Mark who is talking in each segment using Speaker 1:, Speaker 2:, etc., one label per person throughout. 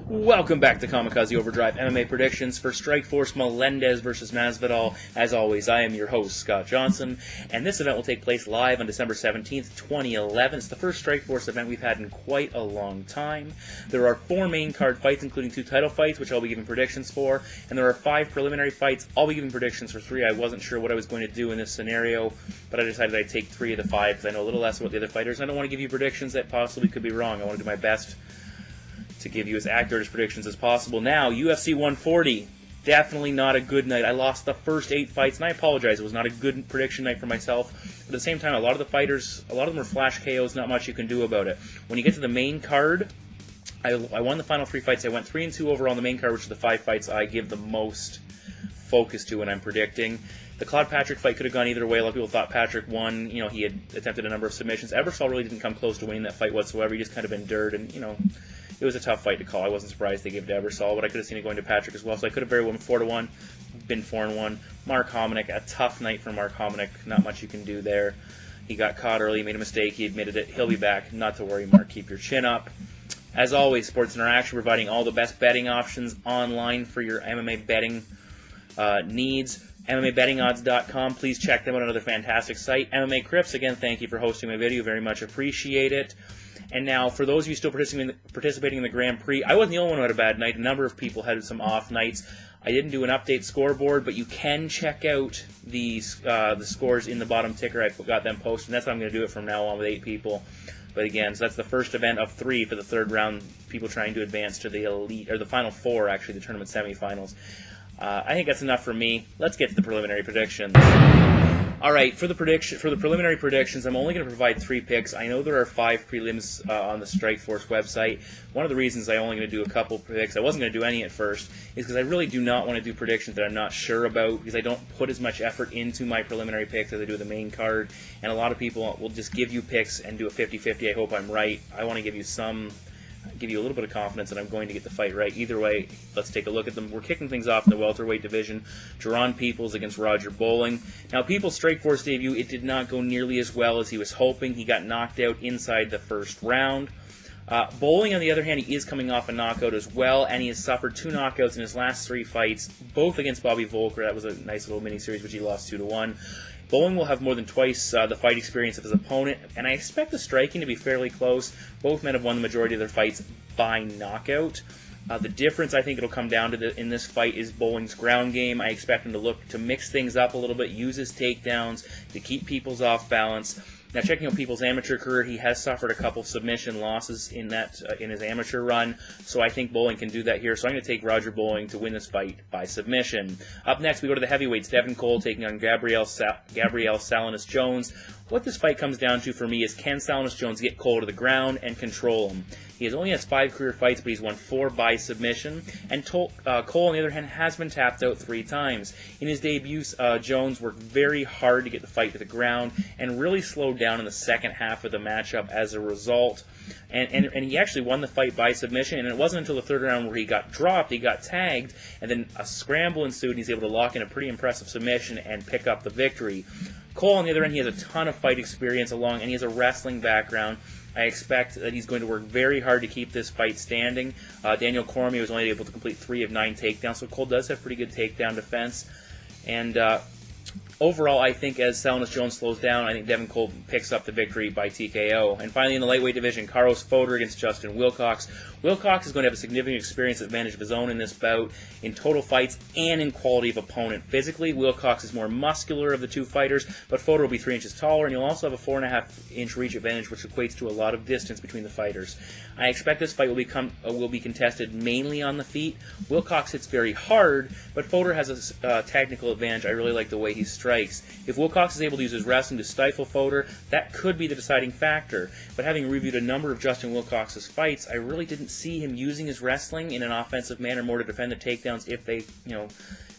Speaker 1: Welcome back to Kamikaze Overdrive MMA predictions for Strikeforce Melendez versus Masvidal. As always, I am your host, Scott Johnson, and this event will take place live on December 17th, 2011. It's the first Strikeforce event we've had in quite a long time. There are 4 main card fights, including 2 title fights, which I'll be giving predictions for, and there are 5 preliminary fights. I'll be giving predictions for 3. I wasn't sure what I was going to do in this scenario, but I decided I'd take 3 of the 5 because I know a little less about the other fighters. I don't want to give you predictions that possibly could be wrong. I want to do my best to give you as accurate as predictions as possible. Now, UFC 140, definitely not a good night. I lost the first 8 fights, and I apologize. It was not a good prediction night for myself. But at the same time, a lot of the fighters, a lot of them are flash KOs, not much you can do about it. When you get to the main card, I won the final 3 fights. I went 3-2 overall on the main card, which are the 5 fights I give the most focus to when I'm predicting. The Claude Patrick fight could have gone either way. A lot of people thought Patrick won. You know, he had attempted a number of submissions. Ebersol really didn't come close to winning that fight whatsoever. He just kind of endured, and, you know, it was a tough fight to call. I wasn't surprised they gave it to Ebersol, but I could have seen it going to Patrick as well. So I could have very well been 4-1, been 4-1. Mark Hominick, a tough night for Mark Hominick. Not much you can do there. He got caught early, made a mistake. He admitted it. He'll be back. Not to worry, Mark. Keep your chin up. As always, Sports Interaction providing all the best betting options online for your MMA betting needs. MMABettingOdds.com. Please check them out. Another fantastic site. MMA Crips, again, thank you for hosting my video. Very much appreciate it. And now, for those of you still participating in the Grand Prix, I wasn't the only one who had a bad night. A number of people had some off nights. I didn't do an update scoreboard, but you can check out the scores in the bottom ticker. I got them posted, and that's how I'm going to do it from now on with 8 people. But again, so that's the first event of 3 for the 3rd round, people trying to advance to the elite, or the final 4, actually, the tournament semifinals. I think that's enough for me. Let's get to the preliminary predictions. All right, for the preliminary predictions, I'm only going to provide 3 picks. I know there are 5 prelims on the Strikeforce website. One of the reasons I'm only going to do a couple picks, I wasn't going to do any at first, is because I really do not want to do predictions that I'm not sure about, because I don't put as much effort into my preliminary picks as I do the main card. And a lot of people will just give you picks and do a 50-50. I hope I'm right. I want to give you a little bit of confidence that I'm going to get the fight right. Either way, let's take a look at them. We're kicking things off in the welterweight division. Jerron Peoples against Roger Bowling. Now, Peoples' Strikeforce debut, it did not go nearly as well as he was hoping. He got knocked out inside the first round. Bowling, on the other hand, he is coming off a knockout as well, and he has suffered 2 knockouts in his last 3 fights, both against Bobby Volker. That was a nice little mini-series, which he lost 2-1. Bowling will have more than twice the fight experience of his opponent, and I expect the striking to be fairly close. Both men have won the majority of their fights by knockout. The difference I think it'll come down to in this fight is Bowling's ground game. I expect him to look to mix things up a little bit, use his takedowns to keep Peoples off balance. Now, checking out Peoples' amateur career, he has suffered a couple submission losses in his amateur run, so I think Bowling can do that here. So I'm going to take Roger Bowling to win this fight by submission. Up next, we go to the heavyweights. Devin Cole taking on Gabriel Salinas-Jones. What this fight comes down to for me is, can Salinas-Jones get Cole to the ground and control him? He only has 5 career fights, but he's won 4 by submission. And Cole, on the other hand, has been tapped out 3 times. In his debuts, Jones worked very hard to get the fight to the ground and really slowed down in the second half of the matchup as a result. And he actually won the fight by submission, and it wasn't until the 3rd round where he got dropped, he got tagged, and then a scramble ensued, and he's able to lock in a pretty impressive submission and pick up the victory. Cole, on the other end, he has a ton of fight experience and he has a wrestling background. I expect that he's going to work very hard to keep this fight standing. Daniel Cormier was only able to complete 3 of 9 takedowns, so Cole does have pretty good takedown defense. And overall, I think as Salinas-Jones slows down, I think Devin Cole picks up the victory by TKO. And finally, in the lightweight division, Carlos Fodor against Justin Wilcox. Wilcox is going to have a significant experience advantage of his own in this bout, in total fights and in quality of opponent. Physically, Wilcox is more muscular of the 2 fighters, but Fodor will be 3 inches taller, and he'll also have a 4.5-inch reach advantage, which equates to a lot of distance between the fighters. I expect this fight will be contested mainly on the feet. Wilcox hits very hard, but Fodor has a technical advantage. I really like the way he strikes. If Wilcox is able to use his wrestling to stifle Fodor, that could be the deciding factor. But having reviewed a number of Justin Wilcox's fights, I really didn't see him using his wrestling in an offensive manner, more to defend the takedowns if they,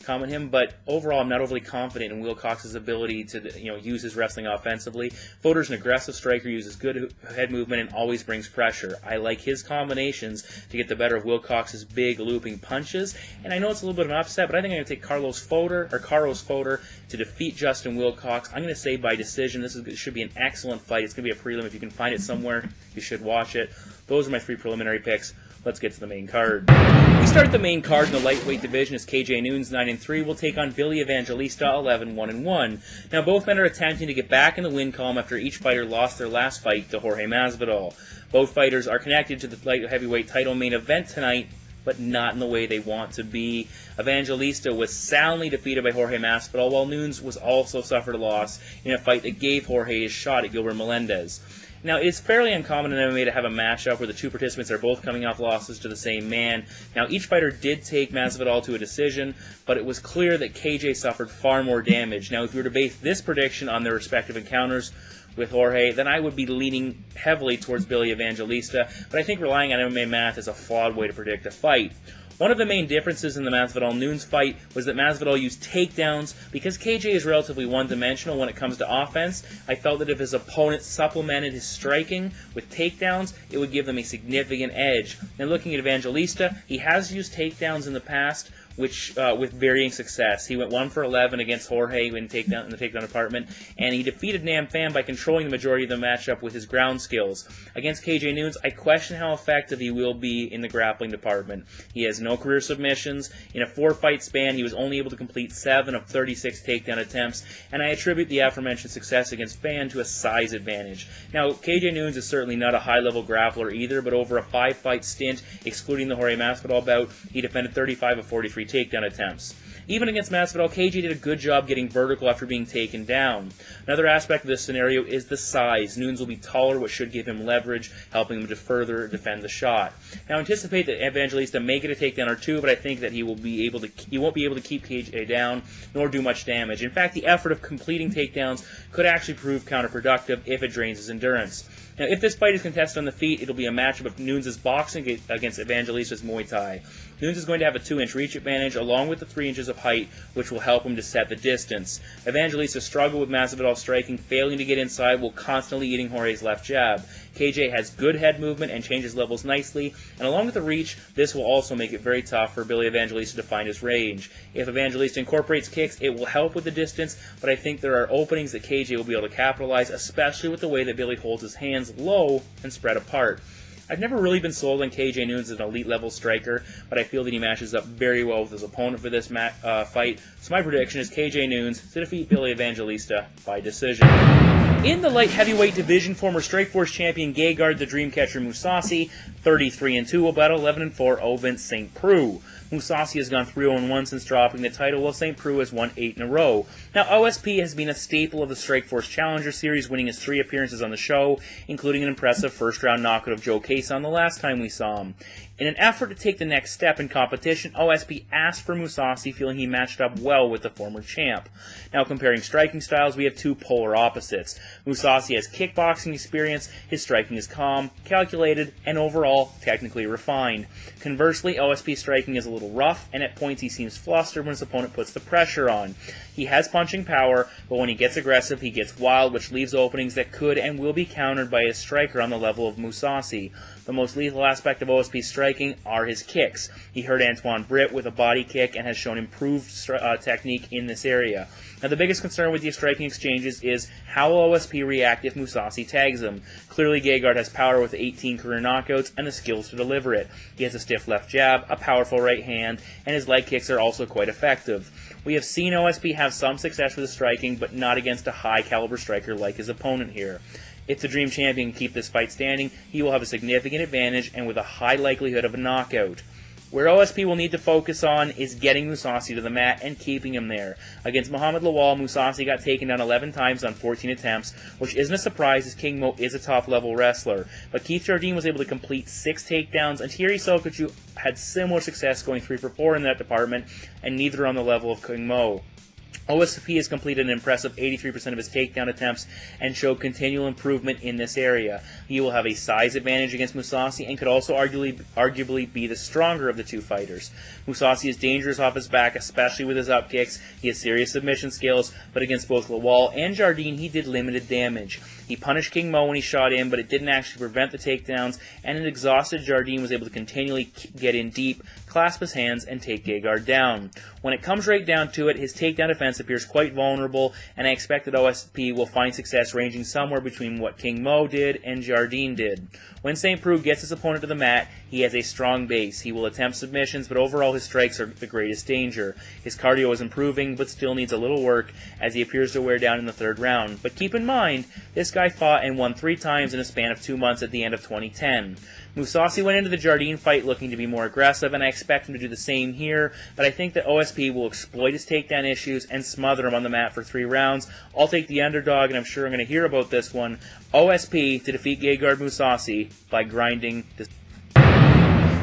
Speaker 1: come at him. But overall, I'm not overly confident in Wilcox's ability to, use his wrestling offensively. Fodor's an aggressive striker, uses good head movement, and always brings pressure. I like his combinations to get the better of Wilcox's big looping punches. And I know it's a little bit of an upset, but I think I'm going to take Carlos Fodor to defeat Justin Wilcox. I'm going to say by decision. This should be an excellent fight. It's going to be a prelim. If you can find it somewhere, you should watch it. Those are my 3 preliminary picks. Let's get to the main card. We start the main card in the lightweight division as KJ Noons 9-3 will take on Billy Evangelista 11-1-1. Now both men are attempting to get back in the win column after each fighter lost their last fight to Jorge Masvidal. Both fighters are connected to the light heavyweight title main event tonight, but not in the way they want to be. Evangelista was soundly defeated by Jorge Masvidal, while Noons was also suffered a loss in a fight that gave Jorge his shot at Gilbert Melendez. Now, it is fairly uncommon in MMA to have a matchup where the two participants are both coming off losses to the same man. Now, each fighter did take Masvidal to a decision, but it was clear that KJ suffered far more damage. Now, if you were to base this prediction on their respective encounters with Jorge, then I would be leaning heavily towards Billy Evangelista, but I think relying on MMA math is a flawed way to predict a fight. One of the main differences in the Masvidal-Noons fight was that Masvidal used takedowns. Because KJ is relatively one-dimensional when it comes to offense, I felt that if his opponent supplemented his striking with takedowns, it would give them a significant edge. Now looking at Evangelista, he has used takedowns in the past, which with varying success. He went 1 for 11 against Jorge in the takedown department, and he defeated Nam Pham by controlling the majority of the matchup with his ground skills. Against KJ Noons, I question how effective he will be in the grappling department. He has no career submissions. In a 4-fight span, he was only able to complete 7 of 36 takedown attempts, and I attribute the aforementioned success against Pham to a size advantage. Now, KJ Noons is certainly not a high-level grappler either, but over a 5-fight stint, excluding the Jorge Masvidal bout, he defended 35 of 43 takedown attempts. Even against Masvidal, KJ did a good job getting vertical after being taken down. Another aspect of this scenario is the size. Noons will be taller, which should give him leverage, helping him to further defend the shot. Now, anticipate that Evangelista may get a takedown or two, but I think that he won't be able to keep KJ down, nor do much damage. In fact, the effort of completing takedowns could actually prove counterproductive if it drains his endurance. Now, if this fight is contested on the feet, it'll be a matchup of Noons' boxing against Evangelista's Muay Thai. Noons is going to have a 2-inch reach advantage along with the 3 inches of height, which will help him to set the distance. Evangelista struggled with Masvidal striking, failing to get inside while constantly eating Jorge's left jab. KJ has good head movement and changes levels nicely, and along with the reach, this will also make it very tough for Billy Evangelista to find his range. If Evangelista incorporates kicks, it will help with the distance, but I think there are openings that KJ will be able to capitalize, especially with the way that Billy holds his hands low and spread apart. I've never really been sold on KJ Noons as an elite-level striker, but I feel that he matches up very well with his opponent for this fight, so my prediction is KJ Noons to defeat Billy Evangelista by decision. In the light heavyweight division, former Strikeforce champion Gegard the Dreamcatcher Mousasi, 33-2, will battle 11-4 Ovince St. Preux. Mousasi has gone 3-0-1 since dropping the title, while St. Preux has won 8 in a row. Now, OSP has been a staple of the Strikeforce Challenger Series, winning his 3 appearances on the show, including an impressive first-round knockout of Joe Cason the last time we saw him. In an effort to take the next step in competition, OSP asked for Mousasi, feeling he matched up well with the former champ. Now, comparing striking styles, we have 2 polar opposites. Mousasi has kickboxing experience, his striking is calm, calculated, and overall technically refined. Conversely, OSP's striking is a little rough, and at points he seems flustered when his opponent puts the pressure on. He has punching power, but when he gets aggressive, he gets wild, which leaves openings that could and will be countered by a striker on the level of Mousasi. The most lethal aspect of OSP's striking are his kicks. He hurt Antoine Britt with a body kick and has shown improved technique in this area. Now, the biggest concern with these striking exchanges is how will OSP react if Mousasi tags him. Clearly, Gegard has power with 18 career knockouts and the skills to deliver it. He has a stiff left jab, a powerful right hand, and his leg kicks are also quite effective. We have seen OSP have some success with his striking, but not against a high-caliber striker like his opponent here. If the Dream Champion can keep this fight standing, he will have a significant advantage and with a high likelihood of a knockout. Where OSP will need to focus on is getting Mousasi to the mat and keeping him there. Against Muhammad Lawal, Mousasi got taken down 11 times on 14 attempts, which isn't a surprise as King Mo is a top-level wrestler. But Keith Jardine was able to complete 6 takedowns, and Thierry Sokoudjou had similar success going 3 for 4 in that department, and neither on the level of King Mo. OSP has completed an impressive 83% of his takedown attempts and showed continual improvement in this area. He will have a size advantage against Mousasi and could also arguably be the stronger of the 2 fighters. Mousasi is dangerous off his back, especially with his up kicks. He has serious submission skills, but against both Lawal and Jardine, he did limited damage. He punished King Mo when he shot in, but it didn't actually prevent the takedowns, and an exhausted Jardine was able to continually get in deep, clasp his hands and take Gegard down. When it comes right down to it, his takedown defense appears quite vulnerable, and I expect that OSP will find success ranging somewhere between what King Mo did and Jardine did. When St. Preux gets his opponent to the mat, he has a strong base. He will attempt submissions, but overall his strikes are the greatest danger. His cardio is improving, but still needs a little work, as he appears to wear down in the third round. But keep in mind, this guy fought and won 3 times in a span of 2 months at the end of 2010. Mousasi went into the Jardine fight looking to be more aggressive, and I expect him to do the same here, but I think that OSP will exploit his takedown issues and smother him on the mat for 3 rounds. I'll take the underdog, and I'm sure I'm going to hear about this one. OSP to defeat Gegard Mousasi by grinding.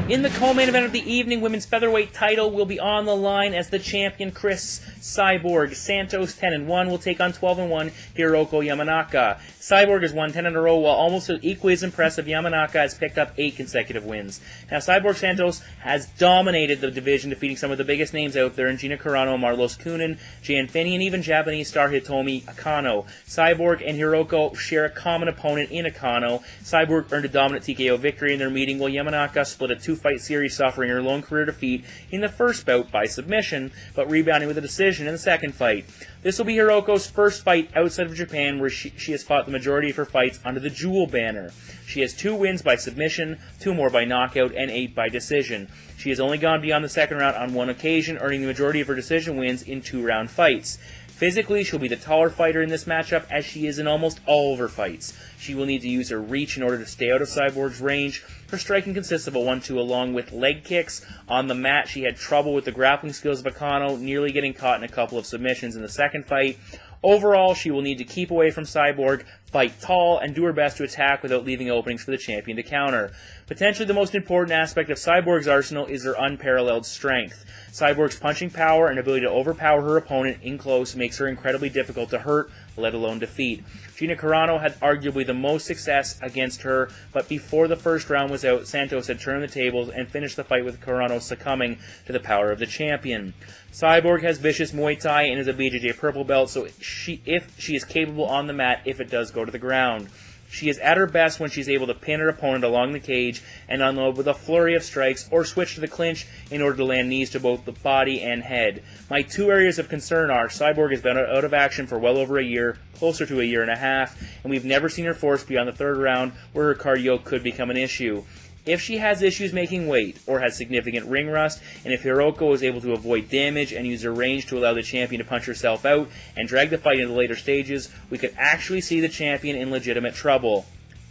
Speaker 1: In the co-main event of the evening, women's featherweight title will be on the line as the champion Chris Cyborg Santos 10-1 will take on 12-1 Hiroko Yamanaka. Cyborg has won 10 in a row, while almost equally as impressive Yamanaka has picked up 8 consecutive wins. Now, Cyborg Santos has dominated the division, defeating some of the biggest names out there in Gina Carano, Marlos Kunin, Jan Finney, and even Japanese star Hitomi Akano. Cyborg and Hiroko share a common opponent in Akano. Cyborg earned a dominant TKO victory in their meeting, while Yamanaka split a 2-fight series, suffering her lone career defeat in the first bout by submission, but rebounding with a decision in the second fight. This will be Hiroko's first fight outside of Japan, where she has fought the majority of her fights under the Jewel banner. She has 2 wins by submission, 2 more by knockout, and 8 by decision. She has only gone beyond the second round on 1 occasion, earning the majority of her decision wins in 2-round fights. Physically, she'll be the taller fighter in this matchup, as she is in almost all of her fights. She will need to use her reach in order to stay out of Cyborg's range. Her striking consists of a 1-2 along with leg kicks. On the mat, she had trouble with the grappling skills of Akano, nearly getting caught in a couple of submissions in the second fight. Overall, she will need to keep away from Cyborg, fight tall, and do her best to attack without leaving openings for the champion to counter. Potentially the most important aspect of Cyborg's arsenal is her unparalleled strength. Cyborg's punching power and ability to overpower her opponent in close makes her incredibly difficult to hurt, let alone defeat. Gina Carano had arguably the most success against her, but before the first round was out, Santos had turned the tables and finished the fight with Carano succumbing to the power of the champion. Cyborg has vicious Muay Thai and is a BJJ purple belt, so if she is capable on the mat if it does go to the ground. She is at her best when she's able to pin her opponent along the cage and unload with a flurry of strikes, or switch to the clinch in order to land knees to both the body and head. My 2 areas of concern are Cyborg has been out of action for well over a year, closer to a year and a half, and we've never seen her force beyond the 3rd round, where her cardio could become an issue. If she has issues making weight, or has significant ring rust, and if Hiroko is able to avoid damage and use her range to allow the champion to punch herself out and drag the fight into the later stages, we could actually see the champion in legitimate trouble.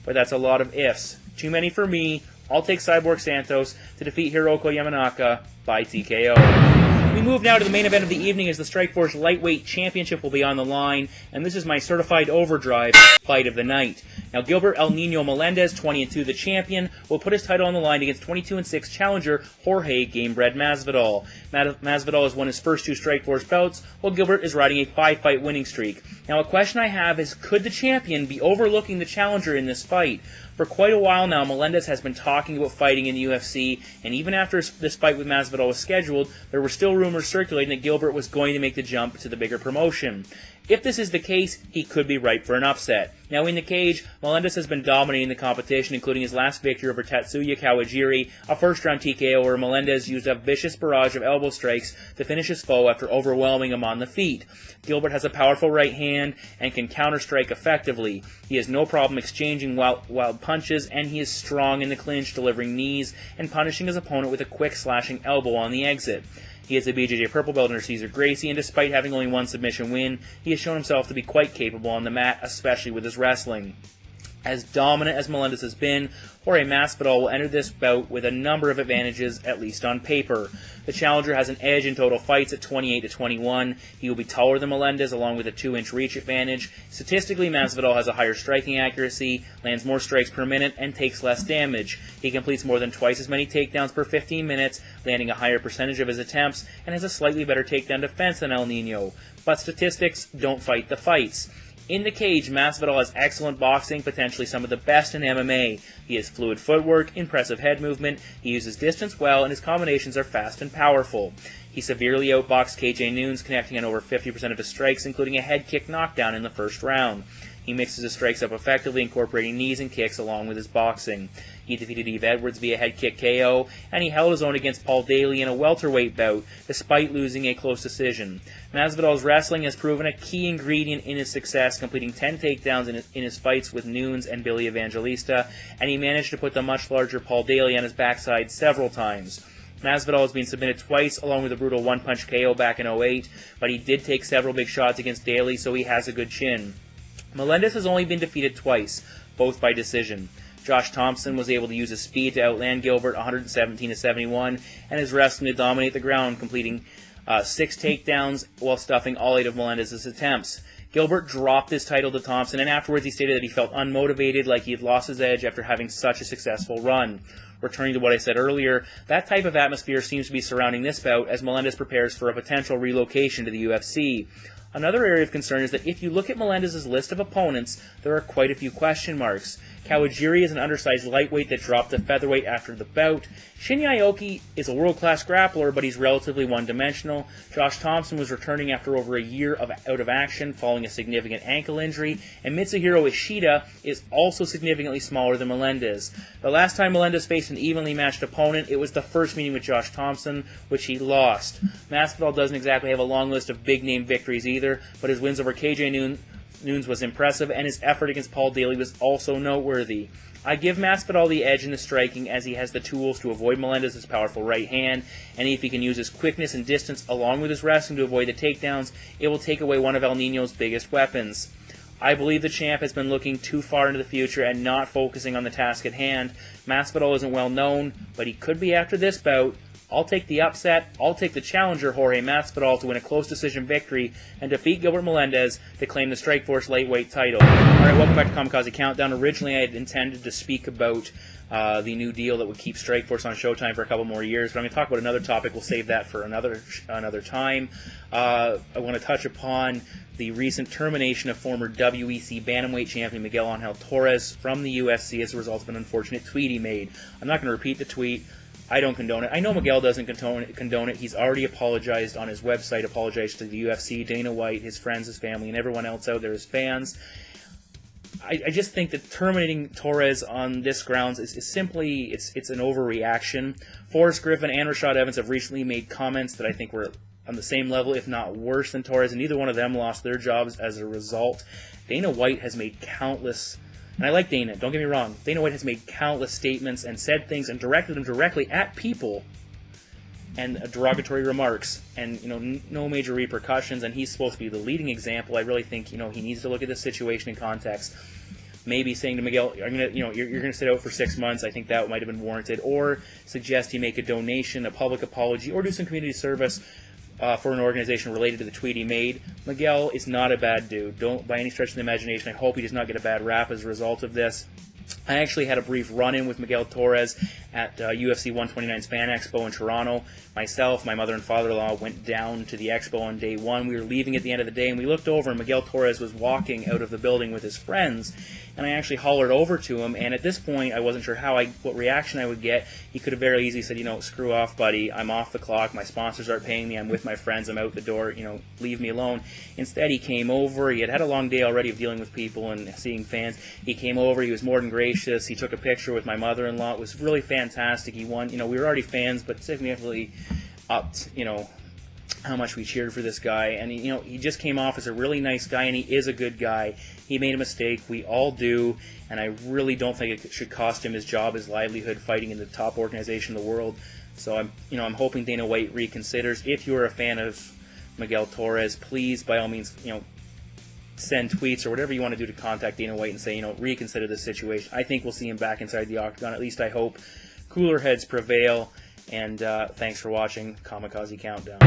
Speaker 1: But that's a lot of ifs. Too many for me. I'll take Cyborg Santos to defeat Hiroko Yamanaka by TKO. We move now to the main event of the evening, as the Strikeforce Lightweight Championship will be on the line, and this is my certified overdrive fight of the night. Now, Gilbert El Nino Melendez, 20-2 the champion, will put his title on the line against 22-6 challenger Jorge Gamebred Masvidal. Masvidal has won his first 2 Strikeforce bouts, while Gilbert is riding a 5-fight winning streak. Now, a question I have is, could the champion be overlooking the challenger in this fight? For quite a while now, Melendez has been talking about fighting in the UFC, and even after this fight with Masvidal was scheduled, there were still rumors circulating that Gilbert was going to make the jump to the bigger promotion. If this is the case, he could be ripe for an upset. Now, in the cage, Melendez has been dominating the competition, including his last victory over Tatsuya Kawajiri, a first-round TKO where Melendez used a vicious barrage of elbow strikes to finish his foe after overwhelming him on the feet. Gilbert has a powerful right hand and can counter-strike effectively. He has no problem exchanging wild punches, and he is strong in the clinch, delivering knees and punishing his opponent with a quick slashing elbow on the exit. He is a BJJ purple belt under Cesar Gracie, and despite having only 1 submission win, he has shown himself to be quite capable on the mat, especially with his wrestling. As dominant as Melendez has been, Jorge Masvidal will enter this bout with a number of advantages, at least on paper. The challenger has an edge in total fights at 28-21. He will be taller than Melendez, along with a 2-inch reach advantage. Statistically, Masvidal has a higher striking accuracy, lands more strikes per minute, and takes less damage. He completes more than twice as many takedowns per 15 minutes, landing a higher percentage of his attempts, and has a slightly better takedown defense than El Nino. But statistics don't fight the fights. In the cage, Masvidal has excellent boxing, potentially some of the best in MMA. He has fluid footwork, impressive head movement, he uses distance well, and his combinations are fast and powerful. He severely outboxed KJ Noons, connecting on over 50% of his strikes, including a head kick knockdown in the first round. He mixes his strikes up effectively, incorporating knees and kicks along with his boxing. He defeated Yves Edwards via head kick KO, and he held his own against Paul Daly in a welterweight bout, despite losing a close decision. Masvidal's wrestling has proven a key ingredient in his success, completing 10 takedowns in his fights with Nunes and Billy Evangelista, and he managed to put the much larger Paul Daly on his backside several times. Masvidal has been submitted twice, along with a brutal one-punch KO back in 2008, but he did take several big shots against Daly, so he has a good chin. Melendez has only been defeated twice, both by decision. Josh Thompson was able to use his speed to outland Gilbert 117-71, and his wrestling to dominate the ground, completing 6 takedowns while stuffing all 8 of Melendez's attempts. Gilbert dropped his title to Thompson, and afterwards he stated that he felt unmotivated, like he had lost his edge after having such a successful run. Returning to what I said earlier, that type of atmosphere seems to be surrounding this bout as Melendez prepares for a potential relocation to the UFC. Another area of concern is that if you look at Melendez's list of opponents, there are quite a few question marks. Kawajiri is an undersized lightweight that dropped to featherweight after the bout. Shinya Aoki is a world-class grappler, but he's relatively one-dimensional. Josh Thompson was returning after over a year out of action following a significant ankle injury, and Mitsuhiro Ishida is also significantly smaller than Melendez. The last time Melendez faced an evenly matched opponent, it was the first meeting with Josh Thompson, which he lost. Masvidal doesn't exactly have a long list of big-name victories either, but his wins over KJ Nunes was impressive, and his effort against Paul Daly was also noteworthy. I give Masvidal the edge in the striking as he has the tools to avoid Melendez's powerful right hand, and if he can use his quickness and distance along with his wrestling to avoid the takedowns, it will take away one of El Nino's biggest weapons. I believe the champ has been looking too far into the future and not focusing on the task at hand. Masvidal isn't well known, but he could be after this bout. I'll take the upset. I'll take the challenger, Jorge Masvidal, to win a close decision victory and defeat Gilbert Melendez to claim the Strikeforce lightweight title. Alright, welcome back to Kamikaze Countdown. Originally, I had intended to speak about the new deal that would keep Strikeforce on Showtime for a couple more years, but I'm going to talk about another topic. We'll save that for another time. I want to touch upon the recent termination of former WEC Bantamweight champion Miguel Angel Torres from the UFC as a result of an unfortunate tweet he made. I'm not going to repeat the tweet. I don't condone it. I know Miguel doesn't condone it. He's already apologized on his website, apologized to the UFC, Dana White, his friends, his family, and everyone else out there, his fans. I just think that terminating Torres on this grounds is simply, it's an overreaction. Forrest Griffin and Rashad Evans have recently made comments that I think were on the same level, if not worse than Torres, and neither one of them lost their jobs as a result. Dana White has made countless... And I like Dana, don't get me wrong. Dana White has made countless statements and said things and directed them directly at people and derogatory remarks and, no major repercussions, and he's supposed to be the leading example. I really think, he needs to look at this situation in context. Maybe saying to Miguel, you're going to sit out for 6 months. I think that might have been warranted. Or suggest he make a donation, a public apology, or do some community service for an organization related to the tweet he made. Miguel is not a bad dude. Don't, by any stretch of the imagination, I hope he does not get a bad rap as a result of this. I actually had a brief run-in with Miguel Torres at UFC 129's Fan Expo in Toronto. Myself, my mother and father-in-law went down to the expo on day one. We were leaving at the end of the day, and we looked over, and Miguel Torres was walking out of the building with his friends. And I actually hollered over to him, and at this point, I wasn't sure what reaction I would get. He could have very easily said, screw off, buddy. I'm off the clock. My sponsors aren't paying me. I'm with my friends. I'm out the door. Leave me alone. Instead, he came over. He had a long day already of dealing with people and seeing fans. He came over. He was more than gracious. He took a picture with my mother-in-law. It was really fantastic. He won. We were already fans, but significantly upped, how much we cheered for this guy, and he just came off as a really nice guy, and he is a good guy. He made a mistake, we all do, and I really don't think it should cost him his job, his livelihood, fighting in the top organization in the world. So I'm hoping Dana White reconsiders. If you're a fan of Miguel Torres, please, by all means, send tweets or whatever you want to do to contact Dana White and say, reconsider this situation. I think we'll see him back inside the octagon. At least I hope. Cooler heads prevail. And thanks for watching Kamikaze Countdown.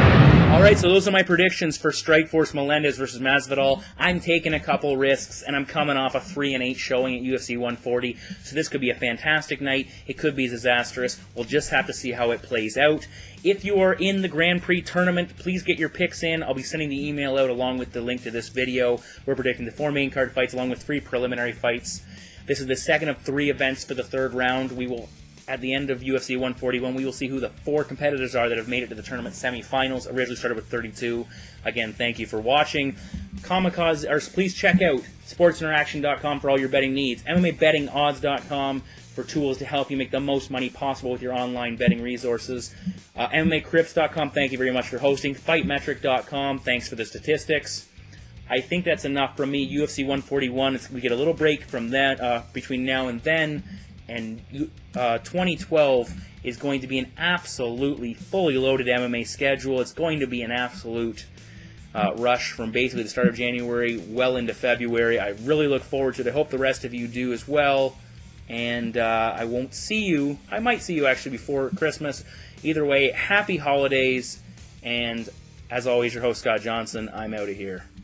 Speaker 1: Alright, so those are my predictions for Strikeforce Melendez versus Masvidal. I'm taking a couple risks, and I'm coming off a 3-8 showing at UFC 140, so this could be a fantastic night. It could be disastrous. We'll just have to see how it plays out. If you are in the Grand Prix tournament, please get your picks in. I'll be sending the email out along with the link to this video. We're predicting the 4 main card fights along with 3 preliminary fights. This is the second of 3 events for the third round. We will... At the end of UFC 141, we will see who the 4 competitors are that have made it to the tournament semifinals. Originally started with 32. Again, thank you for watching. Kamikaze, or please check out sportsinteraction.com for all your betting needs. MMABettingOdds.com for tools to help you make the most money possible with your online betting resources. MMACrypts.com, thank you very much for hosting. FightMetric.com, thanks for the statistics. I think that's enough from me. UFC 141, we get a little break from that between now and then. And 2012 is going to be an absolutely fully loaded MMA schedule. It's going to be an absolute rush from basically the start of January well into February. I really look forward to it. I hope the rest of you do as well. And I won't see you. I might see you actually before Christmas. Either way, happy holidays. And as always, your host, Scott Johnson. I'm out of here.